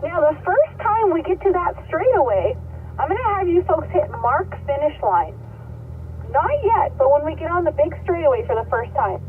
Now, the first time we get to that straightaway, I'm going to have you folks hit mark finish line. Not yet, but when we get on the big straightaway for the first time.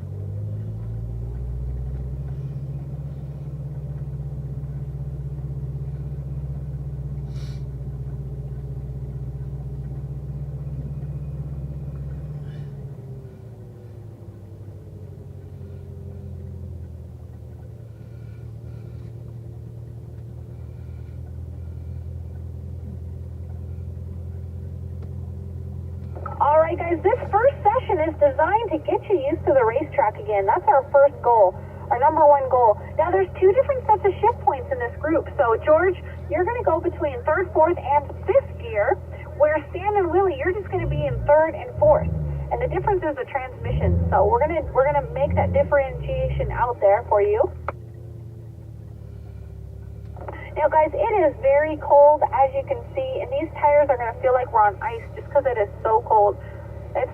Alright guys, this first session is designed to get you used to the racetrack again. That's our first goal, our number one goal. Now there's two different sets of shift points in this group. So George, you're going to go between third, fourth, and fifth gear, where Stan and Willie, you're just going to be in third and fourth. And the difference is the transmission. So we're gonna make that differentiation out there for you. Now guys, it is very cold, as you can see, and these tires are going to feel like we're on ice just because it is so cold. It's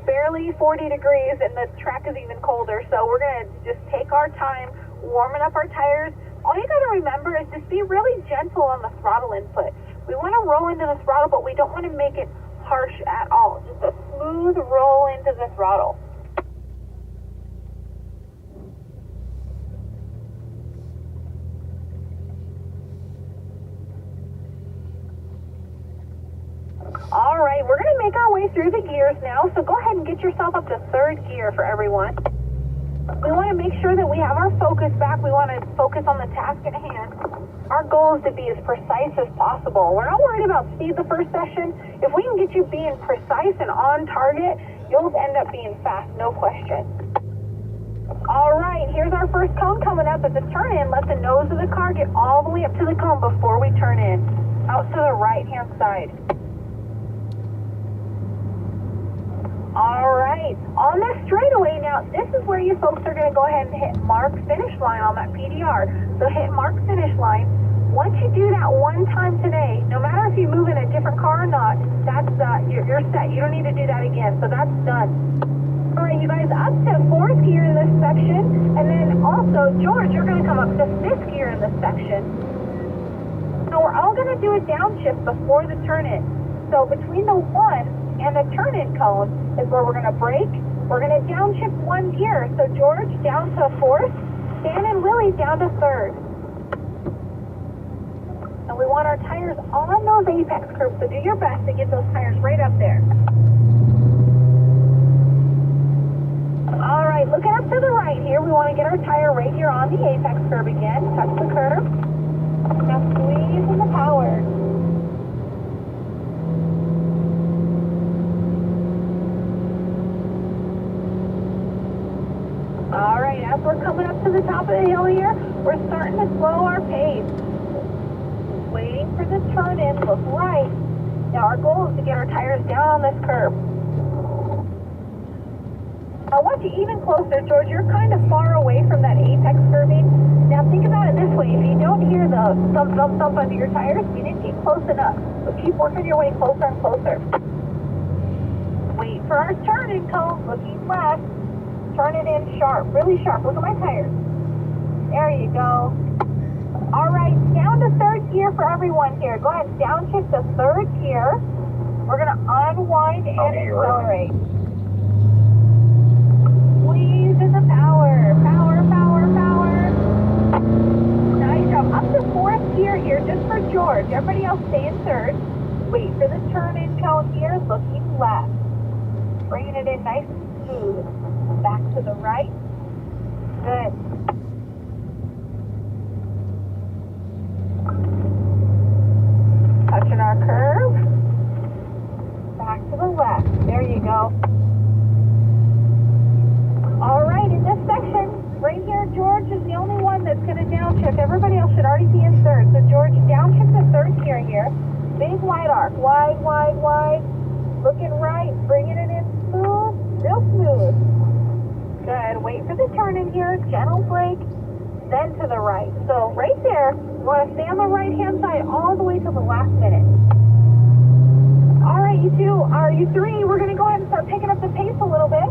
barely 40 degrees and the track is even colder, so we're going to just take our time warming up our tires. All you got to remember is just be really gentle on the throttle input. We want to roll into the throttle, but we don't want to make it harsh at all. Just a smooth roll into the throttle. Alright, we're going to make our way through the gears now, so go ahead and get yourself up to third gear for everyone. We want to make sure that we have our focus back. We want to focus on the task at hand. Our goal is to be as precise as possible. We're not worried about speed the first session. If we can get you being precise and on target, you'll end up being fast, no question. Alright, here's our first cone coming up. At the turn in, let the nose of the car get all the way up to the cone before we turn in. Out to the right-hand side. Alright, on this straightaway now, this is where you folks are going to go ahead and hit mark finish line on that PDR. So hit mark finish line. Once you do that one time today, no matter if you move in a different car or not, that's you're set. You don't need to do that again, so that's done. Alright, you guys, up to fourth gear in this section, and then also, George, you're going to come up to fifth gear in this section. So we're all going to do a downshift before the turn-in. So between the one and the turn-in cone is where we're going to brake. We're going to downshift one gear. So George down to fourth, Stan and Willie down to third. And we want our tires on those apex curves, so do your best to get those tires right up there. Alright, looking up to the right here, we want to get our tire right here on the apex curve again. Touch the curve. Now squeeze in the power. Alright, as we're coming up to the top of the hill here, we're starting to slow our pace. Waiting for the turn-in, look right. Now our goal is to get our tires down on this curve. I want you even closer, George. You're kind of far away from that apex curving. Now think about it this way. If you don't hear the thump, thump, thump under your tires, you didn't get close enough. So keep working your way closer and closer. Wait for our turn-in cone, looking left. Turn it in sharp, really sharp. Look at my tires. There you go. Alright, down to third gear for everyone here. Go ahead and downshift to third gear. We're going to unwind and accelerate. Squeeze in the power. Power, power, power. Nice job. Up to fourth gear here just for George. Everybody else stay in third. Wait for the turn-in cone here, looking left. Bringing it in nice and smooth. Back to the right. Good. Touching our curve. Back to the left. There you go. Alright, in this section, right here, George is the only one that's going to downshift. Everybody else should already be in third. So George, downshift to third gear here. Big wide arc. Wide, wide, wide. Looking right. Bringing it in smooth. Real smooth. Good. Wait for the turn in here. Gentle brake. Then to the right. So right there, you want to stay on the right-hand side all the way to the last minute. All right, you two, or you three, we're going to go ahead and start picking up the pace a little bit.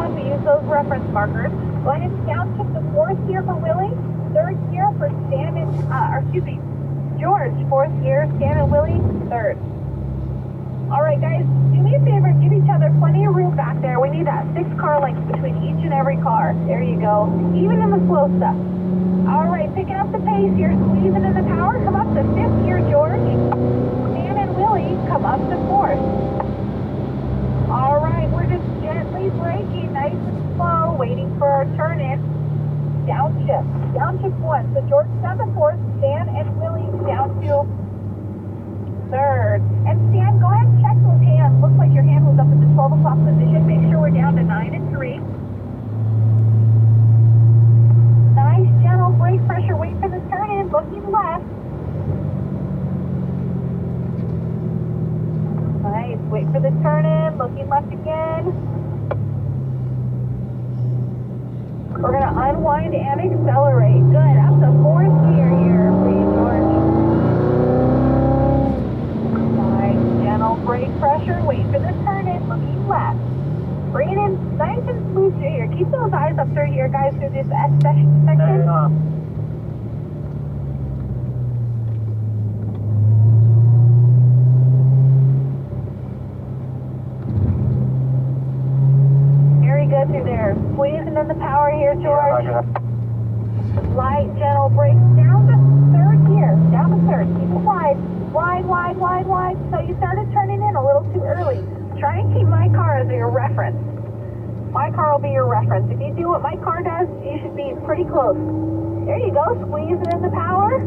on. We use those reference markers. Go ahead and downshift the fourth gear for Willie, third gear for Stan and, George, fourth gear, Stan and Willie, third. All right, guys, do me a favor, give each other plenty of room back there. We need that 6 car length between each and every car. There you go, even in the slow stuff. All right, picking up the pace here, squeezing in the power. Come up to fifth gear, George. Stan and Willie, come up to fourth. All right, we're just gently braking, nice and slow, waiting for our turn in. Downshift 1. So George down to fourth, Stan and Willie down to third. And Stan, go ahead and check those hands. Looks like your hand was up at the 12 o'clock position. Make sure we're down to 9 and 3. Nice, gentle brake pressure. Wait for the turn in. Looking left. Nice. Wait for the turn in. Looking left again. We're going to unwind and accelerate. Good. Up to fourth gear here for you, George. Nice. Gentle brake pressure. Wait for the turn in. Looking left. Bring it in nice and smooth through here. Keep those eyes up through here, guys, through this S section. Very good through there. Squeezing in the power here, George. Light, gentle brakes down to third gear. Down to third. Keep it wide. Wide. So you started turning in a little too early. Try and keep my car as your reference. My car will be your reference. If you do what my car does, you should be pretty close. There you go, squeezing in the power.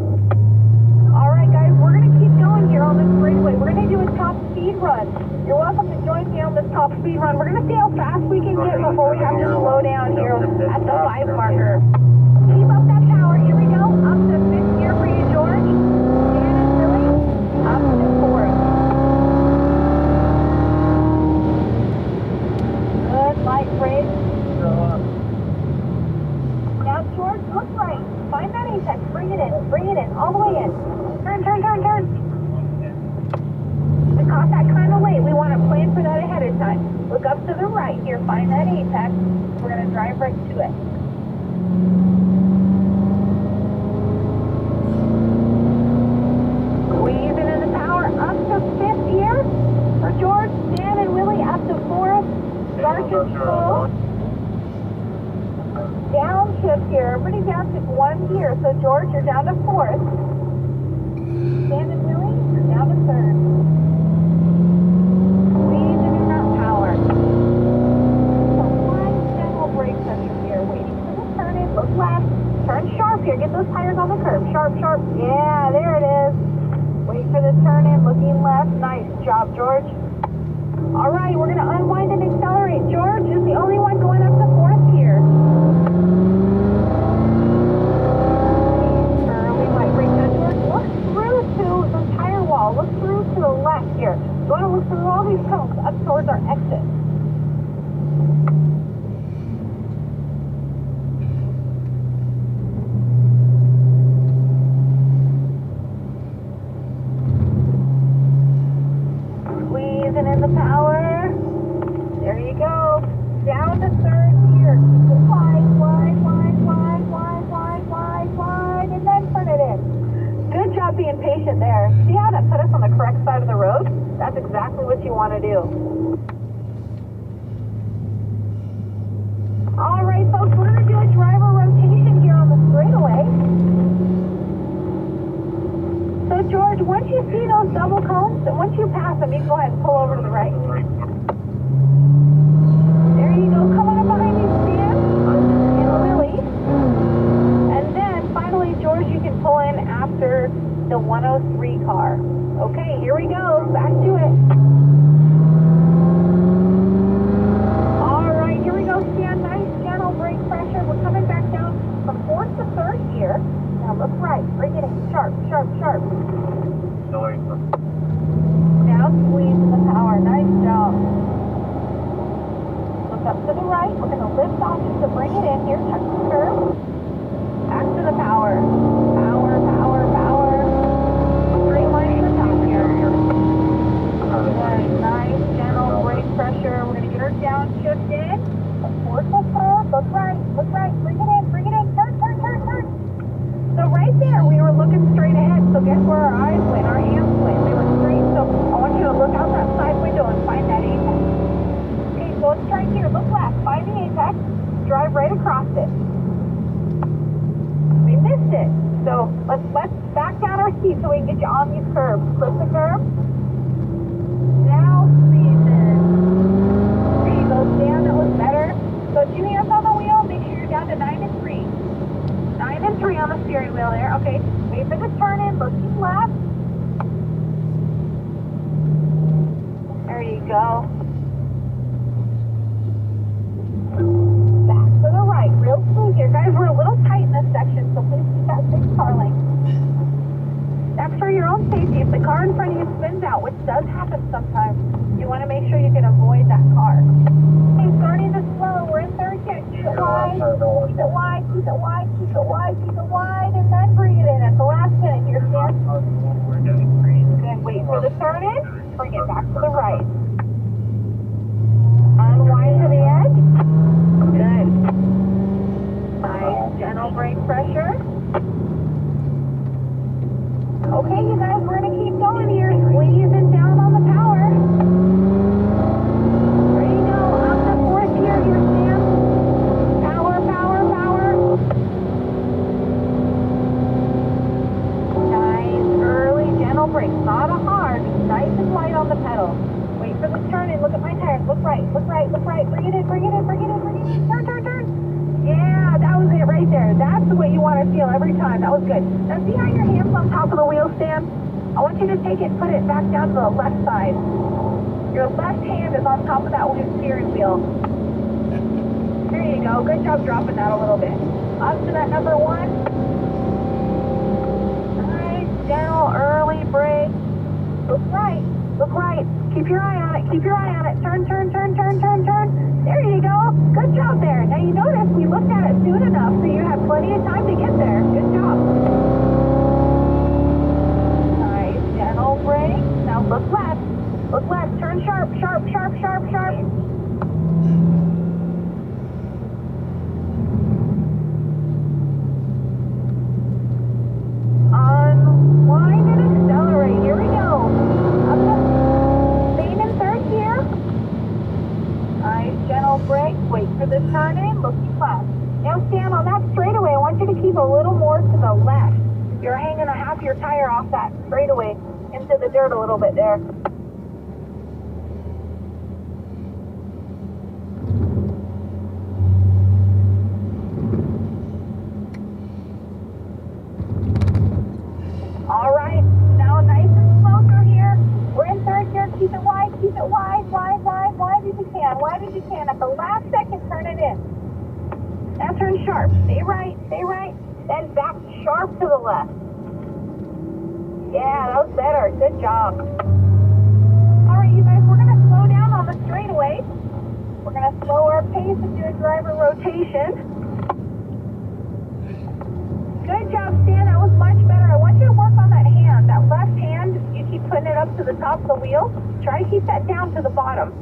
All right, guys, we're going to keep going here on this straightaway. We're going to do a top speed run. You're welcome to join me on this top speed run. We're going to see how fast we can get before we have to slow down here at the 5 marker. Keep up that power. Here we go. Up to 5th gear for you, George. Stan and Willie. Up to 4th. Light brake. Now, George, look right. Find that apex. Bring it in. All the way in. Turn. We caught that kind of late. We want to plan for that ahead of time. Look up to the right here. Find that apex. We're going to drive right to it. Squeezing in the power. Up to 5th gear for George. Stan and Willie up to 4th. Sergeant slow. Downshift here. Everybody downshift 1 gear. So George, you're down to 4th. Stan and Willie, you're down to 3rd. Squeezing in that power. So fine gentle brake pressure here. Waiting for the turn in. Look left. Turn sharp here. Get those tires on the curb. Sharp. Yeah, there it is. Wait for the turn in. Looking left. Nice job, George. All right, we're going to unwind and accelerate. George is the only one going up to 4th gear. Early light brake. Now, George, look through to the tire wall. Look through to the left here. You want to look through all these cones up towards our exit. Squeezing in the power. There you go. Down to 3rd gear. Keep it wide, and then turn it in. Good job being patient there. See how that put us on the correct side of the road? That's exactly what you want to do. All right, folks, we're going to do a driver rotation here on the straightaway. So, George, once you see those double cones, once you pass them, you can go ahead and pull over to the right. There you go. Come on up behind you, Stan and Willie. And then, finally, George, you can pull in after the 103 car. Okay, here we go. Back to it. All right, here we go, Stan. Nice, gentle brake pressure. We're coming back down from 4th to 3rd gear. Now, look right. Bring it in. Sharp. Now, squeeze in the power. Nice job. we can get you on these curbs. Clip the curb. Now squeeze in. There you go, Stan, that was better. So 2 hands on the wheel, make sure you're down to 9 and 3. 9 and 3 on the steering wheel there. Okay, wait for the turn in, looking left. There you go. Back to the right, real smooth here. Guys, we're a little tight in this section, so please keep that 6 car length. That's for your own safety. If the car in front of you spins out, which does happen sometimes, you want to make sure you can avoid that car. Okay, starting to slow. We're in third gear. Keep it wide, keep it wide, keep it wide, keep it wide, keep it wide, and then bring it in at the last minute here, Stan. Good. Wait for the turn in. Bring it back to the right. Unwind to the edge. Good. Nice, gentle brake pressure. Okay, you guys, we're going to keep going here. Squeezing down on the power. There you go. Up the 4th gear here, Sam. Power, power, power. Nice, early, gentle brakes. Not a hard. Nice and light on the pedal. Wait for the turn in. Look at my tires. Look right, look right, look right. Bring it in, bring it in, bring it in, bring it in. Turn, turn, turn. Yeah, that was it right there. That's the way you want to feel every time. That was good. Now see how your hand's on top of the wheel stand? I want you to take it, put it back down to the left side. Your left hand is on top of that steering wheel. There you go. Good job dropping that a little bit. Up to that number 1. Nice, gentle, early brake. Look right. Look right. Keep your eye on it. Keep your eye on it. Turn, turn, turn, turn, turn, turn. There you go. Good job there. Now you notice we looked at it soon enough so you have plenty of time to get there. Good job. Nice. Gentle brake. Now look left. Look left. Turn sharp, sharp, sharp, sharp, sharp. Unwind and accelerate. Here we go. Up the staying in 3rd gear. Nice, gentle brake. Wait for the turn in. Looking left. Now stand on that straightaway. I want you to keep a little more to the left. You're hanging a half your tire off that straightaway into the dirt a little bit there. All right, now nice and slow through here. We're in 3rd gear. Keep it wide, wide as you can. Wide as you can. At the last second, turn it in. Now turn sharp. Stay right, then back sharp to the left. Yeah, that was better. Good job. All right, you guys, we're going to slow down on the straightaway. We're going to slow our pace and do a driver rotation. Good job, Stan. That was much better. I want you to work on that hand. That left hand, you keep putting it up to the top of the wheel. Try to keep that down to the bottom.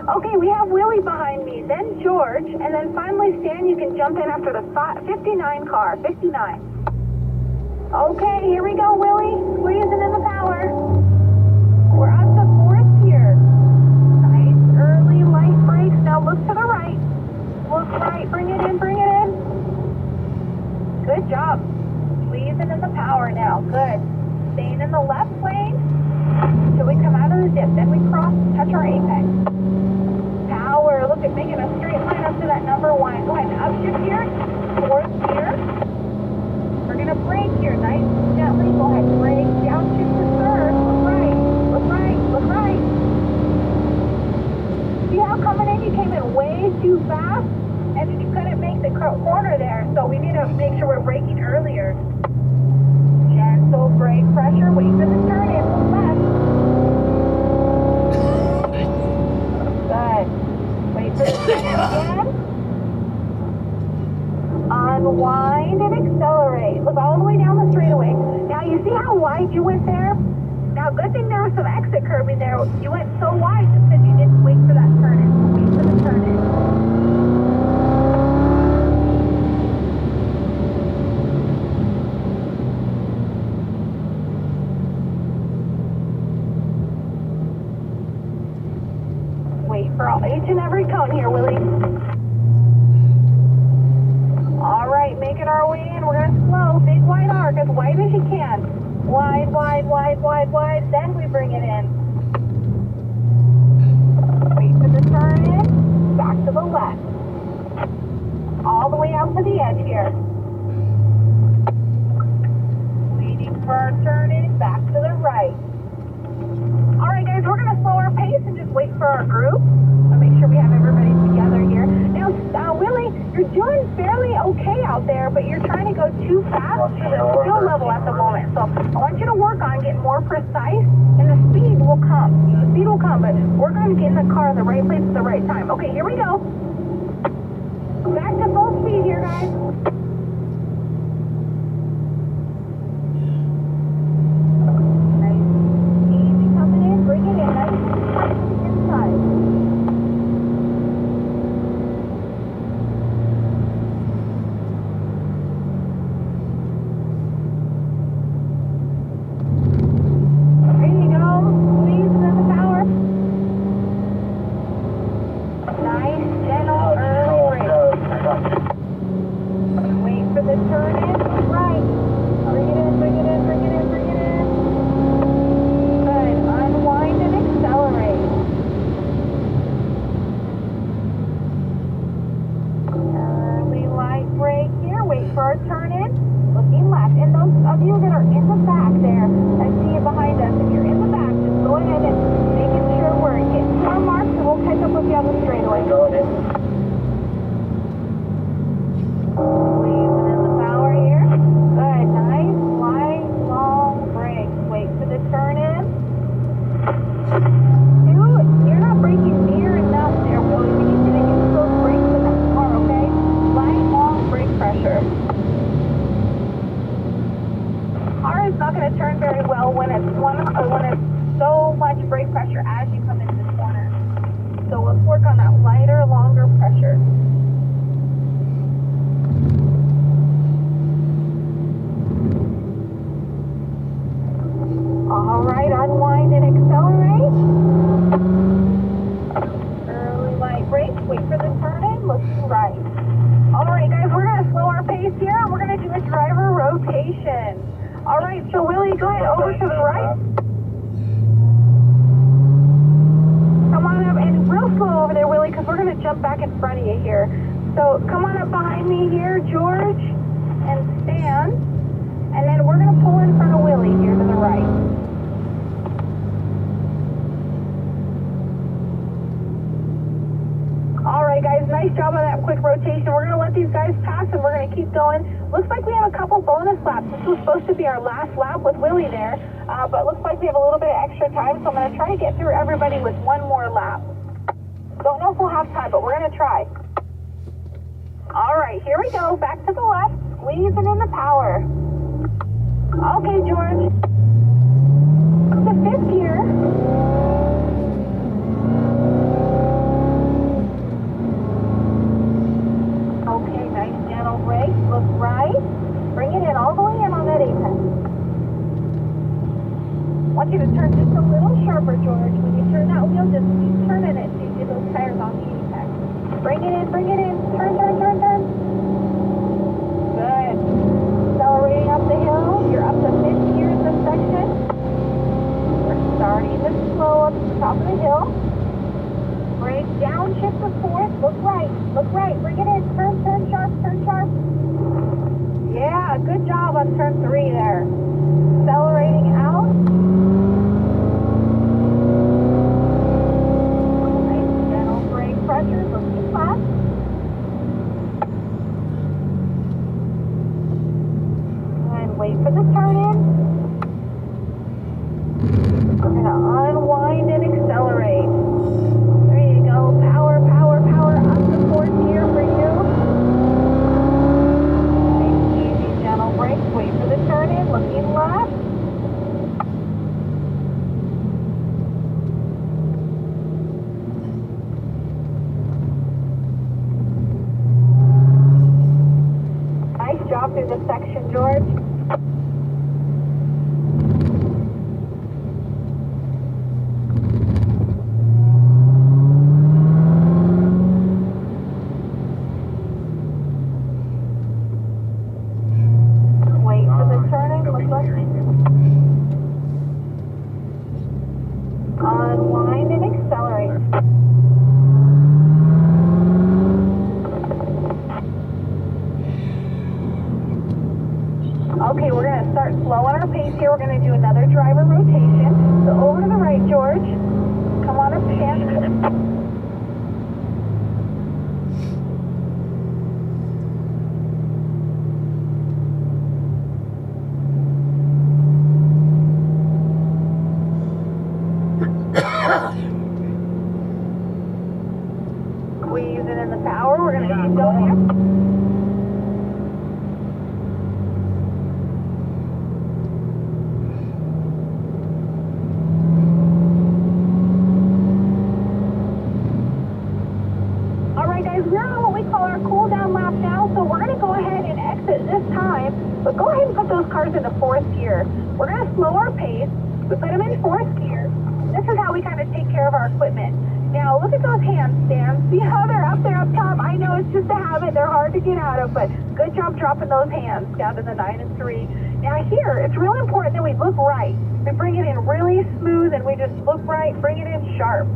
Okay, we have Willie behind me, then George, and then finally, Stan, you can jump in after the 59 car. 59. Okay, here we go, Willie. Squeezing in the power. We're up to 4th gear. Nice, early, light brakes. Now look to the right. Look right. Bring it in, bring it in. Good job. Squeezing in the power now. Good. Staying in the left lane until we come out of the dip. Then we cross, touch our apex. Power. Look at making a straight line up to that number 1. Go ahead and upshift here. 4th gear. We're going to brake here. Nice and gently. Go ahead and brake. Downshift to 3rd. Look right. Look right. Look right. See how coming in you came in way too fast? And you couldn't make the corner there, so we need to make sure we're braking earlier. Gentle brake pressure, wait for the turn in, look left. Good. Wait for the turn in again. Unwind and accelerate. Look all the way down the straightaway. Now you see how wide you went there? Now good thing there was some exit curbing there. You went so wide just because you didn't wait for that turn in. Wait for the turn in. For each and every cone here, Willie. All right, making our way in. We're going to slow. Big wide arc, as wide as you can. Wide, wide, wide, wide, wide. Then we bring it in. Wait for the turn in. Back to the left. All the way out to the edge here. Waiting for our turn in. Back to the right. Alright guys, we're going to slow our pace and just wait for our group. I'll make sure we have everybody together here. Now, Willie, you're doing fairly okay out there, but you're trying to go too fast for the skill level at the moment. So I want you to work on getting more precise, and the speed will come. The speed will come, but work on getting the car in the right place at the right time. Okay, here we go. Back to full speed here, guys. hand. Squeezing in the power. We're going to keep going here. We're on what we call our cool down lap now, so we're going to go ahead and exit this time, but go ahead and put those cars into fourth gear. We're going to slow our pace. We put them in fourth gear. This is how we kind of take care of our equipment. Now look at those handstands. See how they're up there up top? I know it's just a habit. They're hard to get out of, but good job dropping those hands down to the 9 and 3. Now here, it's really important that we look right. We bring it in really smooth and we just look right, bring it in sharp.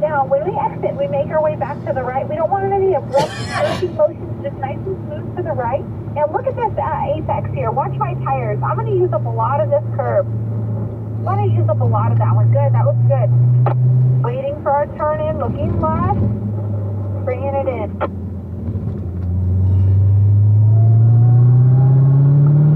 Now, when we exit, we make our way back to the right. We don't want any abrupt jerky motions, just nice and smooth to the right. Now, look at this apex here. Watch my tires. I'm going to use up a lot of this curb. I'm going to use up a lot of that one. Good, that looks good. Waiting for our turn in, looking left, bringing it in.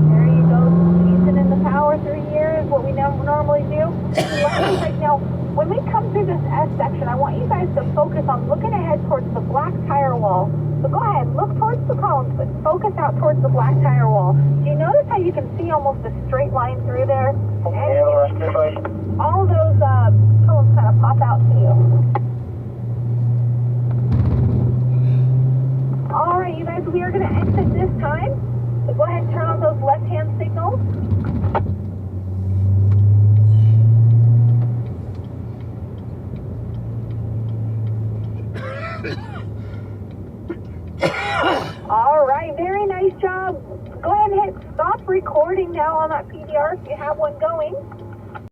There you go, squeezing in the power through here is what we normally do. Right now, when we come through this S section, I want you guys to focus on looking ahead towards the black tire wall. So go ahead, look towards the columns, but focus out towards the black tire wall. Do you notice how you can see almost a straight line through there? And all those columns kind of pop out to you. All right, you guys, we are going to exit this time. So go ahead and turn on those left-hand signals. All right, very nice job. Go ahead and hit stop recording now on that PDR if you have one going.